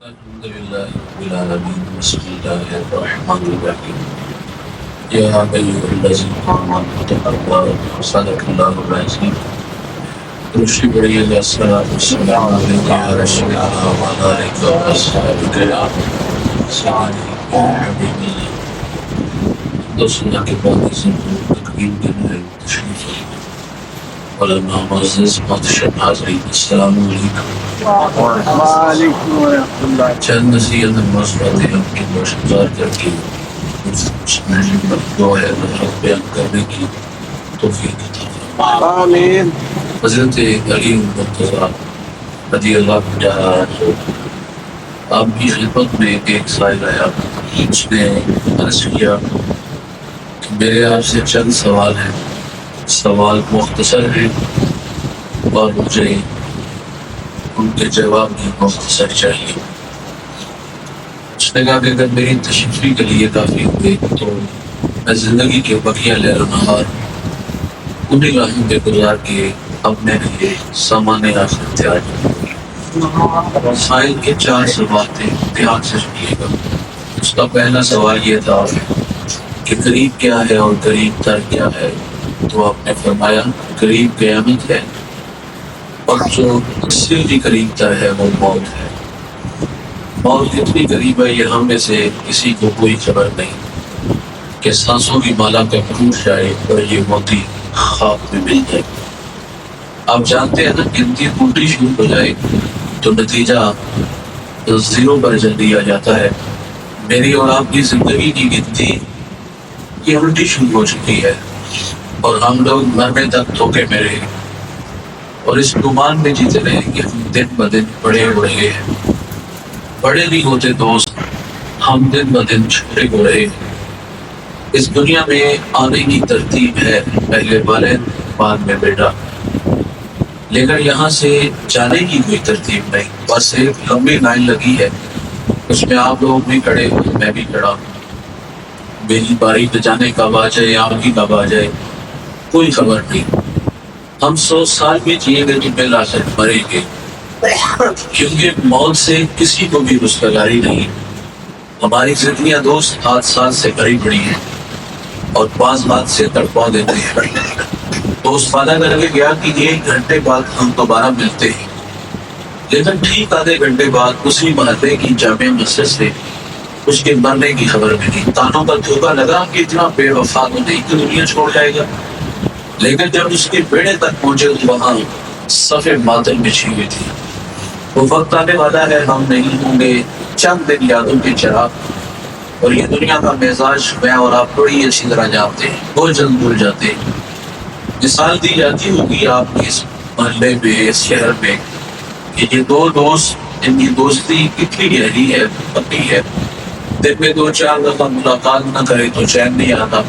الحمد لله رب العالمين بسم الله الرحمن الرحيم يا أيها الذين آمنوا اتقوا الله صدق الله العظيم رشد بڑی الصلاة والسلام عليك يا رسول الله وعلى آلك وأصحابك يا سيدي يا حبيب الله دوستوں کے بعد اس تقریم کے لیے تشریف علماء معزز محتشم حاضرین السلام علیکم وعلیکم ورحمۃ اللہ۔ چند نصیحت باتیں آپ کی گزار کر کے دعا ہے حق بیان کرنے کی توفیق عطا فرمائے۔ آمین۔ حضرت علی مرتضیٰ رضی اللہ عنہ آپ کی خدمت میں ایک سائل آیا، اس نے عرض کیا کہ میرے آپ سے چند سوال ہیں، سوال مختصر ہیں اور مجھے ان کے جواب بھی مختصر چاہیے۔ اس نے کہا کہ اگر میری تشریفی کے لیے کافی ہوئے تو میں زندگی کے بقیہ لیل و نہار انہیں راہوں پہ گزار کے اپنے لیے سامان آخر تیار کروں۔ سائل کے 4 سوال تھے، دھیان سے سنیے گا۔ اس کا پہلا سوال یہ تھا کہ قریب کیا ہے اور قریب تر کیا ہے؟ تو آپ نے فرمایا قریب قیامت ہے اور جو اس سے بھی قریب تر ہے وہ موت ہے۔ موت اتنی قریب ہے یہ ہم میں سے کسی کو کوئی خبر نہیں کہ سانسوں کی مالا کا پھوٹ جائے اور یہ موتی خواب میں مل جائے۔ آپ جانتے ہیں نا، گنتی الٹی شروع ہو جائے تو نتیجہ 0 پر جلدی آ جاتا ہے۔ میری اور آپ کی زندگی کی گنتی یہ الٹی شروع ہو چکی ہے اور ہم لوگ مرنے تک دھوکے میں رہے اور اس گمان میں جیتے رہے کہ ہم دن بدن بڑے ہو رہے ہیں۔ بڑے نہیں ہوتے دوست، ہم دن بدن چھوٹے ہو رہے ہیں۔ اس دنیا میں آنے کی ترتیب ہے، پہلے والد بعد میں بیٹا، لیکن یہاں سے جانے کی کوئی ترتیب نہیں، بس ایک لمبی لائن لگی ہے، اس میں آپ لوگ بھی کھڑے ہو، میں بھی کھڑا ہوں۔ میری باری پہ جانے کب آ جائے، آپ کی کب آ جائے کوئی خبر نہیں۔ ہم 100 سال بھی جیے گے تو بلا کر مریں گے، کیونکہ موت سے کسی کو بھی رستگاری نہیں۔ ہماری زندگیاں دوست حادثات سے بھری پڑی ہیں اور بعض بات سے تڑپا دیتے ہیں۔ دوست وعدہ کر کے گیا کہ 1 گھنٹے بعد ہم دوبارہ ملتے ہیں، لیکن ٹھیک آدھے گھنٹے بعد اسی محلے کی جامع مسجد سے اس کے مرنے کی خبر ملی۔ تانوں کا دھوکہ لگا کہ اتنا بے وفا تو نہیں کہ دنیا چھوڑ جائے گا، لیکن جب اس کے بیڑے تک پہنچے تو وہاں صفے ماتم بچھی ہوئی تھی۔ وہ وقت آنے والا ہے، ہم نہیں ہوں گے چند دن یادوں کے چراغ، اور یہ دنیا کا مزاج میں اور آپ بڑی اچھی طرح جانتے ہیں، بہت جلد بھول جاتے ہیں۔ مثال دی جاتی ہوگی آپ کے اس محلے میں، اس شہر میں، کہ یہ 2 دوست، ان کی دوستی کتنی گہری ہے، پکی ہے۔ دن میں 2-4 دفعہ ملاقات نہ کرے تو چین نہیں آتا،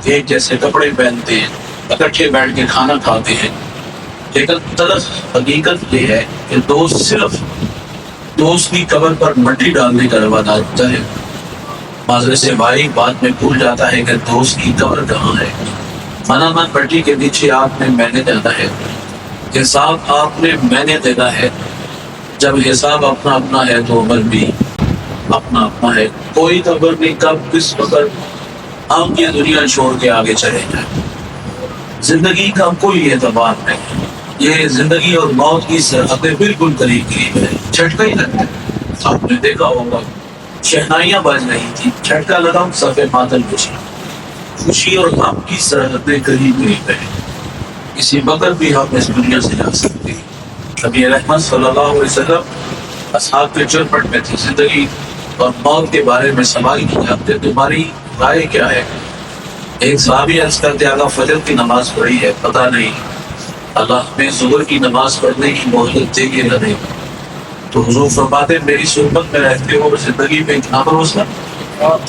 ایک جیسے کپڑے پہنتے ہیں، اکٹھے بیٹھ کے کھانا کھاتے ہیں، لیکن تلخ حقیقت یہ ہے کہ دوست صرف دوست کی قبر پر مٹی ڈالنے کا روادہ ہوتا ہے۔ معذرت سے بھائی بعد میں بھول جاتا ہے کہ دوست کی قبر کہاں ہے۔ من مٹی کے نیچے آپ نے میں نے جانا ہے، حساب آپ نے میں نے دینا ہے۔ جب حساب اپنا اپنا ہے تو عمل بھی اپنا اپنا ہے۔ کوئی خبر نہیں کب کس وقت ہم یہ دنیا چھوڑ کے آگے چلے جائیں۔ زندگی کا کوئی اعتبار نہیں، یہ زندگی اور موت کی سرحدیں بالکل قریب قریب ہے، جھٹکا ہی لگتا ہے۔ آپ نے دیکھا ہوگا شہنائیاں بج رہی تھی، جھٹکا لگا، صفے ماتم بچی۔ خوشی اور غم کی سرحدیں قریب قریب ہے، کسی وقت بھی ہم اس دنیا سے جا سکتے ہیں۔ نبی رحمت صلی اللہ علیہ وسلم اصحاب کے چرپٹ میں تھی، زندگی اور موت کے بارے میں سوال کیا کہ تمہاری رائے کیا ہے؟ ایک صحابی عرض کرتے آقا فجر کی نماز پڑھی ہے، پتہ نہیں اللہ میں ظہر کی نماز پڑھنے کی مہلت دے گے نہ دے۔ تو حضور فرماتے میری صحبت میں رہتے ہو زندگی میں اتنا بھروسہ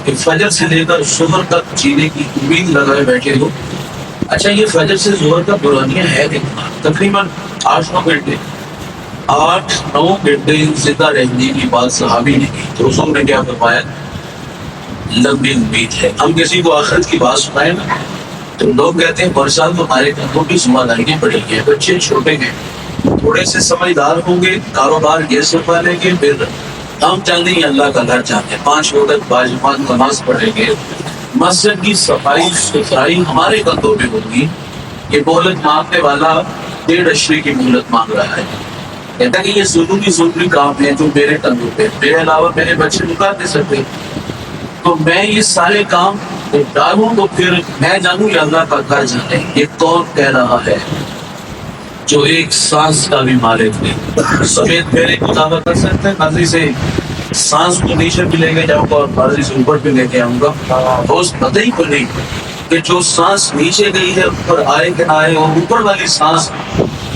کہ فجر سے لے کر ظہر تک جینے کی امید لگائے بیٹھے ہو۔ اچھا یہ فجر سے ظہر کا دورانیہ ہے کتنا؟ تقریباً 8-9 گھنٹے۔ 8-9 گھنٹے زندہ رہنے کی بات صحابی نے کی تو حضور نے کیا فرمایا؟ لمبی امید ہے۔ ہم کسی کو آخرت کی بات سنائیں نا تو لوگ کہتے ہیں برسات ہمارے گھروں کی ذمہ داریاں پڑی ہیں، بچے چھوٹے ہیں، تھوڑے سے سمجھدار ہوں گے، کاروبار یہ سنبھالیں گے، پھر ہم جلدی ہی اللہ کا گھر جاتے ہیں، 5 وقت باجماعت نماز پڑھیں گے، مسجد کی صفائی ستھرائی ہمارے کندھوں پہ ہوگی. یہ مہلت مانگنے والا 1.5 اشرے کی مہلت مانگ رہا ہے، کہتا ہے کہ یہ ضروری کام ہے جو میرے کندھوں پہ، میرے علاوہ میرے بچے نہیں کر سکتے، تو میں یہ سارے کام ڈالوں تو پھر میں جانوں یہ اللہ کا گھر جانے. یہ کون کہہ رہا ہے جو ایک سانس کا بھی مالک نہیں؟ سفید میرے کو دعویٰ کر سکتے ہیں مرضی سے سانس کو نیچے بھی لے کے جاؤں گا اور مرضی سے اوپر بھی لے کے آؤں گا، تو اس پتہ ہی کو نہیں کہ جو سانس نیچے گئی ہے اوپر آئے کہ نہ آئے، اور اوپر والی سانس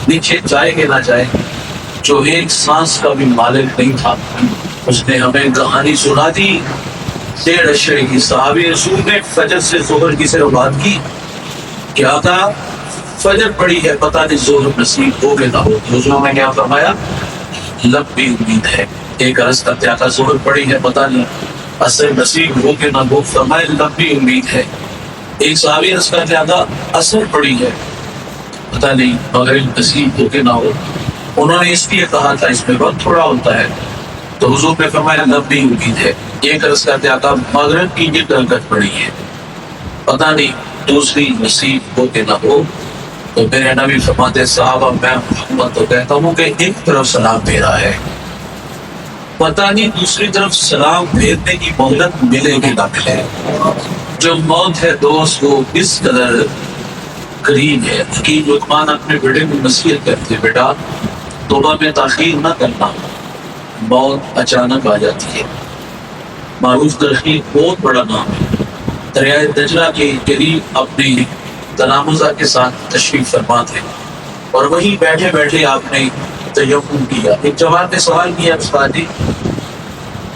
نیچے جائے کہ نہ جائے. جو ایک سانس کا بھی مالک نہیں تھا اس نے ہمیں کہانی سنا دی. 1.5 اشرے کی صحابی رسول نے فجر سے ظہر کی صرف بات کی، کیا کہا؟ فجر پڑی ہے، پتہ نہیں ظہر نصیب ہو کہ نہ ہو. حضور نے کیا فرمایا؟ لب بھی امید ہے. ایک عرض کرتے آقا ظہر پڑی ہے، پتہ نہیں عصر نصیب ہو کہ نہ ہو، فرمایا لب بھی امید ہے. ایک صحابی عرض کرتے آقا عصر پڑی ہے، پتہ نہیں مغرب نصیب ہو کہ نہ ہو. انہوں نے اس لیے کہا تھا اس میں وقت تھوڑا ہوتا ہے، تو حضور نے فرمایا لب بھی امید ہے. ایک عرض کرتے آقا مغرب کی یہ درگت پڑی ہے، پتہ نہیں دوسری نصیب ہو کہ نہ ہو. تو میرے نبی فرماتے صحابہ میں محمد تو کہتا ہوں کہ ایک طرف سلام بھیجا ہے، پتہ نہیں دوسری طرف سلام بھیجنے کی مہلت ملے گی نہ ملے. جو موت ہے دوست وہ اس قدر قریب ہے. حکیم لقمان اپنے بیٹے کو نصیحت کرتے، بیٹا توبہ میں تاخیر نہ کرنا، موت اچانک آ جاتی ہے. معروف ترقی بہت بڑا نام ہے، دریائے دجلہ کے قریب اپنی تلامذہ کے ساتھ تشریف فرما تھے، اور وہیں بیٹھے بیٹھے آپ نے تیمم کیا. ایک جوان نے سوال کیا استاد جی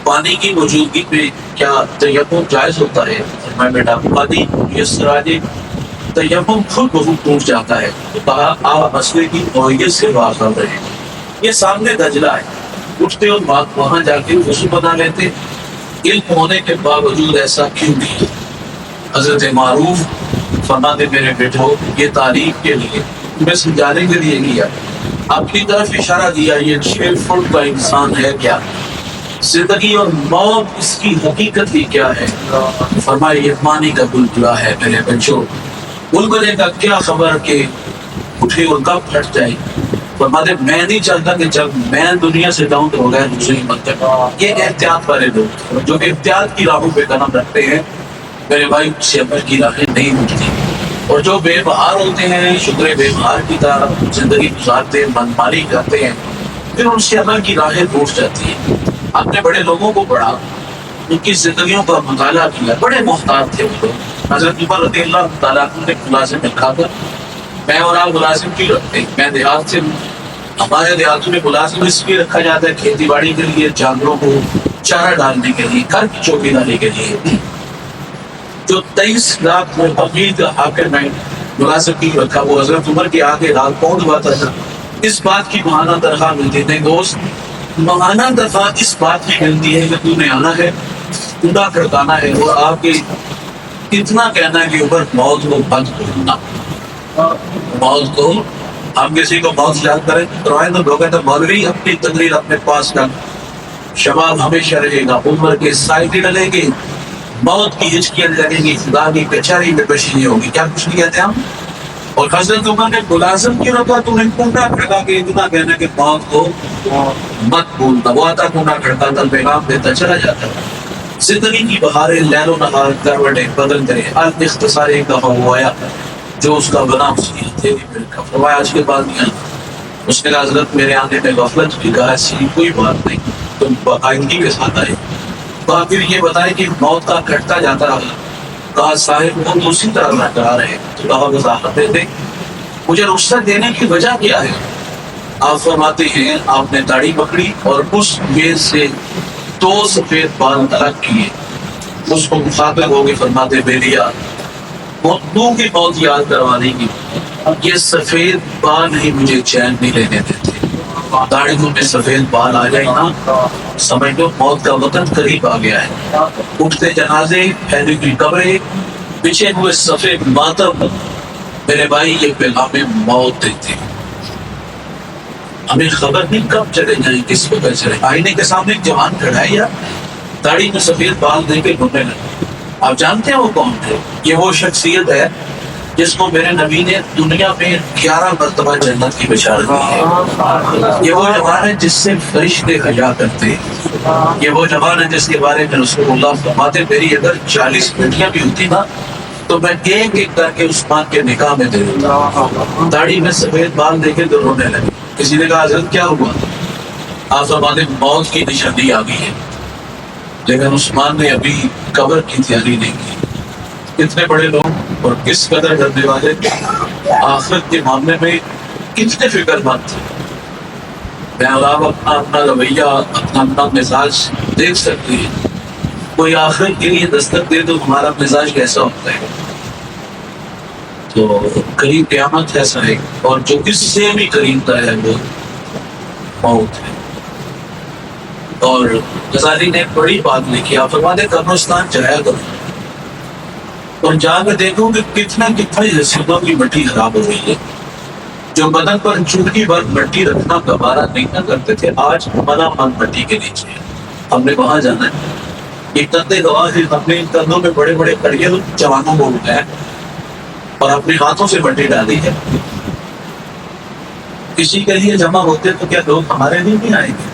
پانی کی موجودگی میں کیا تیمم جائز ہوتا ہے؟ میں بیٹا پانی میسر آ جائے تیمم خود بخود ٹوٹ جاتا ہے. تو کہا آپ مسئلے کی نوعیت سے واقف رہے، یہ سامنے دجلہ ہے، اٹھتے اور بات وہاں جا کے وضو بنا لیتے. علم ہونے کے باوجود ایسا کیوں نہیں؟ حضرت معروف فرماتے میرے بیٹھو یہ تعریف کے لیے تمہیں سمجھانے کے لیے کیا، اپنی طرف اشارہ دیا یہ 6 فٹ کا انسان ہے کیا، زندگی اور موت اس کی حقیقت ہی کیا ہے. فرمایا یہ پانی کا بلبلا ہے میرے بچوں، بلبلے کا کیا خبر کہ اٹھے اور کب پھٹ جائے. فرماتے میں نہیں چاہتا کہ جب میں دنیا سے جاؤں تو بغیر دوسری مت جاؤں. یہ احتیاط والے لوگ جو احتیاط کی راہوں پہ قدم رکھتے ہیں میرے بھائی سے عمل کی راہیں نہیں ملتی، اور جو بے بہار ہوتے ہیں شکر بے بہار کی طرح زندگی گزارتے ہیں، منمانی کرتے ہیں، پھر ان سے عمل کی راہیں ٹوٹ جاتی ہیں. اپنے بڑے لوگوں کو پڑھا، ان کی زندگیوں کا مطالعہ کیا، بڑے محتاط تھے وہ لوگ. حضرت عمر رضی اللہ تعالیٰ عنہ نے ملازم رکھا کر میں اور آپ ملازم کیوں رکھتے ہیں؟ میں دیہات سے ہوں، ہمارے دیہاتوں میں ملازم اس لیے رکھا جاتا ہے کھیتی باڑی کے لیے، جانوروں کو چارہ ڈالنے کے لیے، گھر کی چوکی ڈالنے کے لیے. جو 23 لاکھ امید حاکم ہے ملازم کی رکھا، وہ حضرت عمر کے آگے رات کون ہوا تھا؟ اس بات کی ماہانہ تنخواہ ملتی نہیں دوست، ماہانہ تنخواہ اس بات کی ملتی ہے کہ تم نے آنا ہے، کوڑا کھڑکانا ہے، اور آپ کے اتنا کہنا ہے کہ اوپر موت کو بند کرنا. موت کو ہم کسی کو موت یاد کریں روایت میں لوگ کہتے ہیں مولوی اپنی تقریر اپنے پاس کر، شباب ہمیشہ رہے گا، عمر کے سائے ڈلیں گے، موت کی ہچکیاں لگیں گی، خدا کی کچہری میں پریشانی ہوگی. کیا کچھ نہیں کہتے ہم؟ اور حضرت عمر نے ملازم کیوں رکھا؟ تو نے کنڈا کھڑکا کے اتنا کہنا کہ موت کو مت بھولنا. وہ آتا کنڈا کھڑکاتا پیغام دیتا چلا جاتا. زندگی کی بہاریں لیل و نہار کروٹیں بدل کرے، الاختصار ایک دفعہ وہ آیا جو اس کا بنا اس کی ہتھیلی پہ رکھا. فرمایا آج کے بعد نہیں آنا. اس نے کہا حضرت میرے آنے میں غفلت بھی، کہا ایسی کوئی بات نہیں، تم باقاعدگی کے ساتھ آئے. کہا پھر یہ بتائے کہ موت کا کٹتا جاتا رہا. کہا صاحب وہ تو اسی طرح نہ کرا رہے. تو کہا وضاحت دے دیں، مجھے رخصت دینے کی وجہ کیا ہے؟ آپ فرماتے ہیں آپ نے داڑھی پکڑی اور اس گیز سے 2 سفید بال الگ کیے. اس کو مخاطب ہو کے فرماتے بیلیا موتوں کی موت یاد کروانے کی، یہ سفید بال ہی مجھے چین نہیں لینے دیتے. داڑھی میں سفید بال آ جائے نا سمجھ لو موت کا وقت قریب آ گیا ہے. اٹھتے جنازے، پھیلی ہوئی قبریں، بچھے ہوئے سفید ماتم، میرے بھائی یہ پیغام موت دیتے. ہمیں خبر نہیں کب چلے جائیں، کس کو کیسے چلے۔ آئینے کے سامنے ایک جوان کھڑا ہے یا داڑھی میں سفید بال دے کے گھومنے لگے، آپ جانتے ہیں وہ کون تھے؟ یہ وہ شخصیت ہے جس کو میرے نبی نے دنیا میں 11 مرتبہ جنت کی بشارت دی ہے۔ یہ وہ جوان ہے جس سے فرشتے حیا کرتے ہیں۔ یہ وہ جوان ہے جس کے بارے میں رسول اللہ فرماتے میری اگر 40 بیٹیاں بھی ہوتی نا تو میں ایک ایک کر کے عثمان کے نکاح میں دے دیتا۔ داڑھی میں سفید بال دے کے تو رونے لگے۔ کسی نے کہا حضرت کیا ہوا؟ آپ فرماتے موت کی نشانی آ گئی ہے، لیکن عثمان نے ابھی قبر کی تیاری نہیں کی۔ کتنے بڑے لوگ اور کس قدر ڈرنے والے تھے، آخرت کے معاملے میں کتنے فکر مند تھے۔ میں اور آپ اپنا رویہ اپنا مزاج دیکھ سکتے ہیں۔ کوئی آخرت کے لیے دستک دے تو ہمارا مزاج کیسا ہوتا ہے؟ تو قریب قیامت ایسا ہے، اور جو اس سے بھی قریب تر ہے وہ موت ہے۔ اور غزالی نے ایک بڑی بات لکھی، آپ فرماتے قبرستان جایا کرو اور جا کے دیکھو کہ کتنا حسینوں کی مٹی خراب ہو گئی ہے۔ جو بدن پر چوٹی بھر مٹی رکھنا گوارا نہیں نہ کرتے تھے، آج منا من مٹی کے نیچے ہے۔ ہم نے وہاں جانا ہے۔ یہ کندھے گواہ ہیں، اپنے ان کندھوں میں بڑے بڑے کڑیے جوانوں کو اٹھایا اور اپنے ہاتھوں سے مٹی ڈالی ہے۔ کسی کے لیے جمع ہوتے تو کیا لوگ ہمارے لیے نہیں آئیں گے؟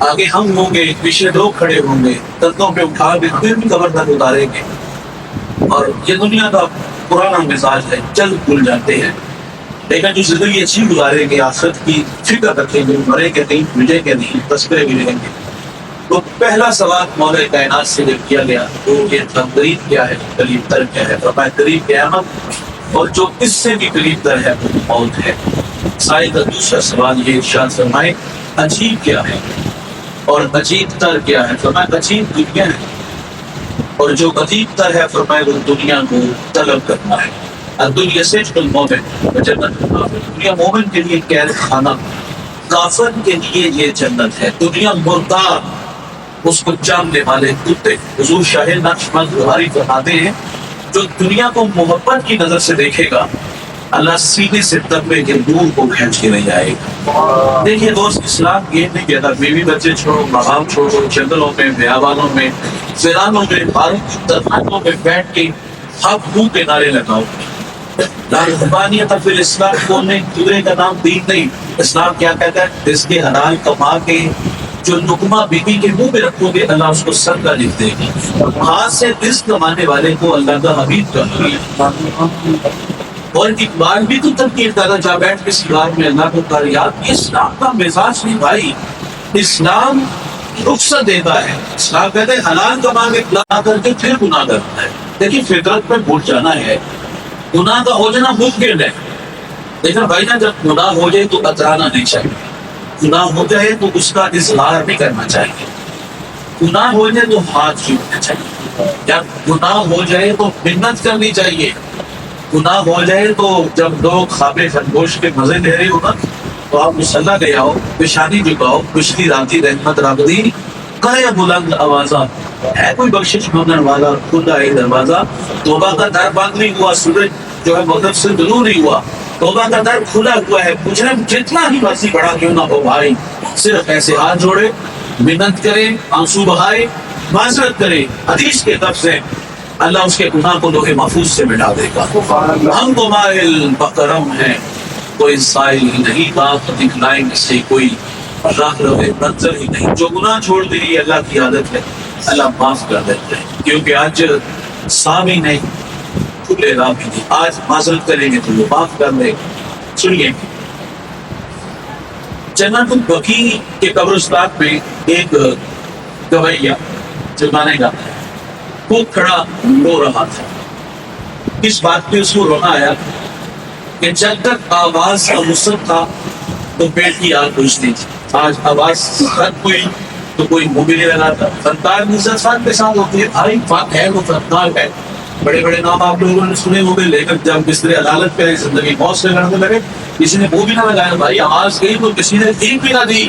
آگے ہم ہوں گے، پیچھے لوگ کھڑے ہوں گے، کندھوں پہ اٹھا کے پھر بھی قبر تک اتاریں گے۔ اور یہ دنیا کا پرانا مزاج ہے، جلد بھول جاتے ہیں، لیکن جو زندگی اچھی گزاریں گے، آخرت کی فکر رکھیں گے، مرے کہ نہیں، ملے کہ نہیں، تذکرے بھی لیں گے۔ تو پہلا سوال مولا کائنات سے جب کیا گیا تو یہ تھا قریب کیا ہے، قریب تر کیا ہے؟ فرمایا قریب قیامت، اور جو اس سے بھی قریب تر ہے وہ موت ہے۔ سائے کا دوسرا سوال یہ ارشاد فرمائے عجیب کیا ہے اور عجیب تر کیا ہے؟ فرمایا عجیب دنیا ہے، اور جو عجیب تر ہے فرمایا وہ دنیا کو طلب کرنا ہے۔ الدنیا سجن المومن و جنت الکافر، دنیا مومن کے لیے قید خانہ، کافر کے لیے یہ جنت ہے۔ دنیا مردار، اس کو جاننے والے کتے۔ حضور شاہ نقشبند بخاری فرماتے ہیں جو دنیا کو محبت کی نظر سے دیکھے گا اللہ سینے سے تقوی کے نور کو کھینچ کے لے جائے گا۔ دیکھیے دوست، اسلام یہ نہیں کہتا بیوی بچے چھوڑو، مقام چھوڑو، جنگلوں میں، بیابانوں میں، ویرانوں میں، باروں کی تنہائیوں میں بیٹھ کے ہم منہ کے نعرے لگاؤ۔ لا رحمانیت فی الاسلام بولنے دوسرے کا نام دین نہیں۔ اسلام کیا کہتا ہے؟ اس کے حلال کما کے جو لقمہ بیوی کے منہ پہ رکھو گے اللہ اس کو صدقہ لکھ دے گا۔ ہاتھ سے رزق کمانے والے کو اللہ کا حبیب کہا۔ اور اقبال بھی تو تنقید کرتا جا بیٹھ کے سگار میں اللہ کو کر یاد۔ یہ اسلام کا مزاج نہیں بھائی، اسلام رخصت دیتا ہے۔ اسلام کہتے ہیں حلال کما کے لا کر کے پھر گناہ کرتا ہے۔ دیکھیے فطرت پہ بھول جانا ہے، گناہ کا ہو جانا ممکن ہے، لیکن بھائی نا جب گناہ ہو جائے تو اترانا نہیں چاہیے، گناہ ہو جائے تو اس کا اظہار نہیں کرنا چاہیے، گناہ ہو جائے تو ہاتھ جوڑنا چاہیے، جب گناہ ہو جائے تو منت کرنی چاہیے، گناہ ہو جائے تو جب لوگ خواب خرگوش کے مزے لے رہے ہو نا تو آپ مصلی لے آؤ، پیشانی جھکاؤ، پچھلی راتی رحمت رب دی کرے بلند آوازہ، ہے کوئی بخشش مانگنے والا کھلا ہے دروازہ، توبہ کا در بند نہیں ہوا، سورج جو ہے مغرب سے طلوع نہیں ہوا، توبہ کا در کھلا ہوا ہے، مجرم جتنا ہی مرضی بڑا کیوں نہ ہو بھائی، صرف ایسے ہاتھ جوڑے، منت کرے، آنسو بہائے، معذرت کرے، حدیث کے طرف سے اللہ اس کے گناہ کو لوہے محفوظ سے مٹا دے گا۔ ہم تو مائل بکرم ہیں، کوئی سائل ہی نہیں، بات دکھلائیں اس سے کوئی راہ روے منظر ہی نہیں، جو گناہ چھوڑ دے یہ اللہ کی عادت ہے، اللہ معاف کر دیتے ہیں، کیونکہ آج سامی نہیں کھلے راہ بھی نہیں، آج معذرت کریں گے تو وہ معاف کر دے گا۔ سنیے جنت البقیع کے قبرستان میں ایک گویا جو گانے گاتا ہے وہ کھڑا رو رہا تھا۔ اس بات پہ اس کو رونا آیا کہ جب تک آواز کا وسعت تھا تو پیٹ کی آگ بجھتی تھی، آج آواز ختم ہوئی تو کوئی منہ بھی نہیں لگاتا۔ فنکار نصرت خان کے ساتھ ہوتی ہے، بھائی فن ہے وہ فنکار ہے، بڑے بڑے نام آپ لوگوں نے سنے ہوں گے، لیکن جب بستر عدالت پہ زندگی موت سے لڑنے لگے کسی نے وہ بھی نہ لگایا، بھائی آواز گئی تو کسی نے ٹھیک بھی نہ دی۔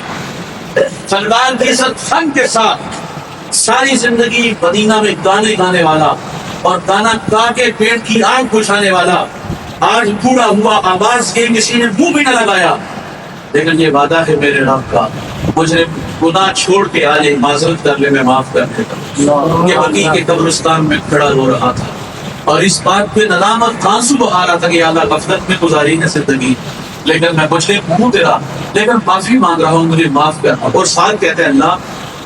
فنکار نصرت فن کے ساتھ ساری زندگی مدینہ میں گانے گانے والا اور گانا گا کے پیٹ کی آگ بجھانے والا، آج بوڑھا ہوا آواز کے کسی نے منہ بھی نہ لگایا، لیکن یہ وعدہ ہے میرے رب کا، مجھے گناہ چھوڑ کے آج ایک معذرت کر لے، میں معاف کر دیتا ہوں۔ یہ بقیع کے قبرستان میں کھڑا رو رہا تھا اور اس بات پہ ندامت آنسو بہا رہا تھا کہ یا اللہ غفلت میں گزاری ہے زندگی، لیکن میں مجھے منہ تیرا، لیکن معافی مانگ رہا ہوں، مجھے معاف کر۔ اور ساتھ کہتے ہیں اللہ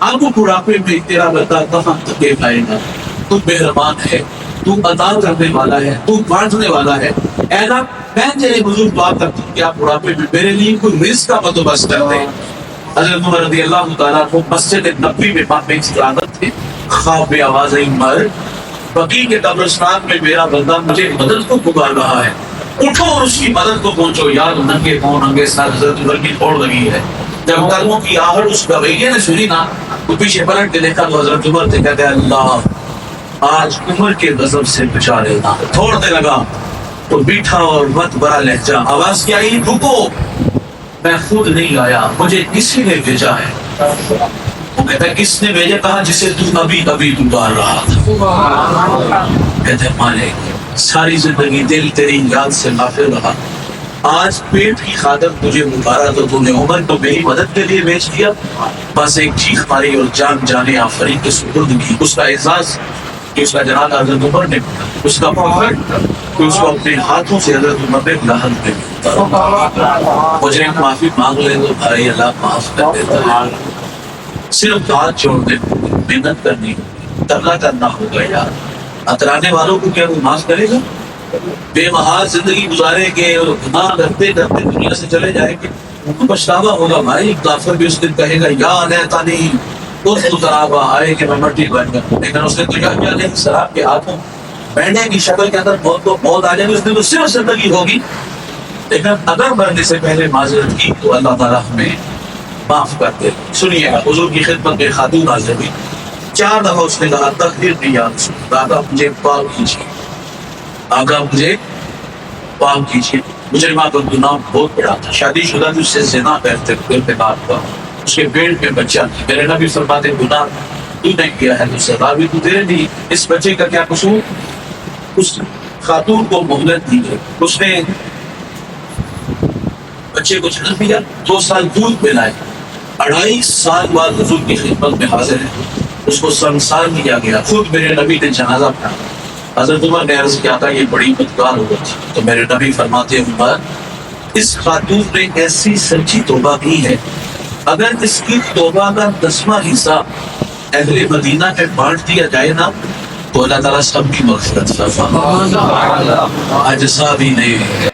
اب بڑھاپے میں تیرا بندہ کہاں تکے پائے گا، تو مہربان ہے، تو عطا کرنے والا ہے، تو بانٹنے والا ہے۔ اے اللہ میں تیرے حضور دعا کرتا ہوں کہ آپ بڑھاپے میں میرے لیے کوئی رزق کا بندوبست کر دیں۔ حضرت عمر رضی اللہ تعالیٰ کو مسجد نبوی میں باپ استراحت تھے، خواب میں آواز آئی مر بقیع کے قبرستان میں میرا بندہ مجھے مدد کو پکار رہا ہے، اٹھو اور اس کی مدد کو پہنچو۔ یار ننگے پاؤں ننگے سر حضرت عمر کی توڑ لگی ہے۔ جب قدموں کی آہٹ اس گویے نے سنی نا تو پیچھے پلٹ کے دیکھا تو حضرت عمر سے کہتے ہیں اللہ آج عمر کے غضب سے بچا لینا۔ توڑنے لگا تو میٹھا اور مت بڑا لہجہ، آواز کیا آئی؟ رکو، میں خود نہیں آیا، مجھے کسی نے بھیجا ہے۔ وہ کہتا ہے کس نے بھیجا؟ کہا جسے تو ابھی ابھی پکار رہا تھا۔ کہتے ہیں مالک ساری زندگی دل تیری یاد سے غافل رہا، آج پیٹ کی خاطر تجھے پکارا تو نے عمر کو میری مدد کے لیے بھیج دیا۔ بس ایک چیخ ماری اور جان جانے آفرین کے سپرد کی۔ اس کا احساس کہ اس کا جنازہ حضرت عمر نے، اس کا فخر کہ اس کو اپنے ہاتھوں سے حضرت عمر نے لحد پہ اتارا۔ مجھے معافی مانگ لے تو بھائی اللہ معاف کر دیتا ہے۔ صرف ہاتھ چھوڑ دے، محنت کرنی، ترلا کرنا ہوگا یار۔ اترانے والوں کو کیا وہ معاف کرے گا؟ بے محال زندگی گزارے گے اور گناہ کرتے کرتے دنیا سے چلے جائیں گے، ان کو پچھتاوا ہوگا۔ بھائی کافر بھی اس دن کہے گا یا لیتنی کنت ترابا، آئے کہ میں مٹی بن گیا، لیکن اس نے تو کیا نہیں، شراب کے ہاتھوں بینڈے کی شکل کے اندر موت کو موت آ جائے گی، اس دن تو صرف زندگی ہوگی۔ لیکن اگر مرنے سے پہلے معذرت کی تو اللہ تعالیٰ ہمیں معاف کر دے۔ سنیے گا حضور کی خدمت میں خاتون حاضر ہوئی، 4 دفعہ اس نے کہا تخیر نہیں یا رسول اللہ، آقا مجھے پاک کیجیے، آقا مجھے پاک کیجیے۔ مجرمہ کا گناہ بہت بڑا تھا، شادی شدہ تھی، اس سے زنا کرتے ارتکاب ہوا، اس کے پیٹ میں بچہ تھا۔ میرے نبی فرماتے گناہ تو نہیں کیا ہے تو سزا بھی تو تیرے دی، اس بچے کا کیا قصور؟ اس خاتون کو مہلت دی گئی، اس نے بچے کو جنم دیا، 2 سال دودھ پلائے، 2.5 سال بعد حضور کی خدمت میں حاضر ہے، اس کو سنسار کیا گیا۔ خود میرے نبی نے جنازہ پڑھا۔ حضرت عمر نے عرض کیا تھا یہ بڑی بدکار ہو گئی تھی، تو میرے نبی فرماتے ہیں عمر اس خاتون نے ایسی سچی توبہ کی ہے، اگر اس کی توبہ کا 10واں حصہ اہل مدینہ میں بانٹ دیا جائے نا تو اللہ تعالیٰ سب کی مغفرت فرمائے۔ اجزا بھی نہیں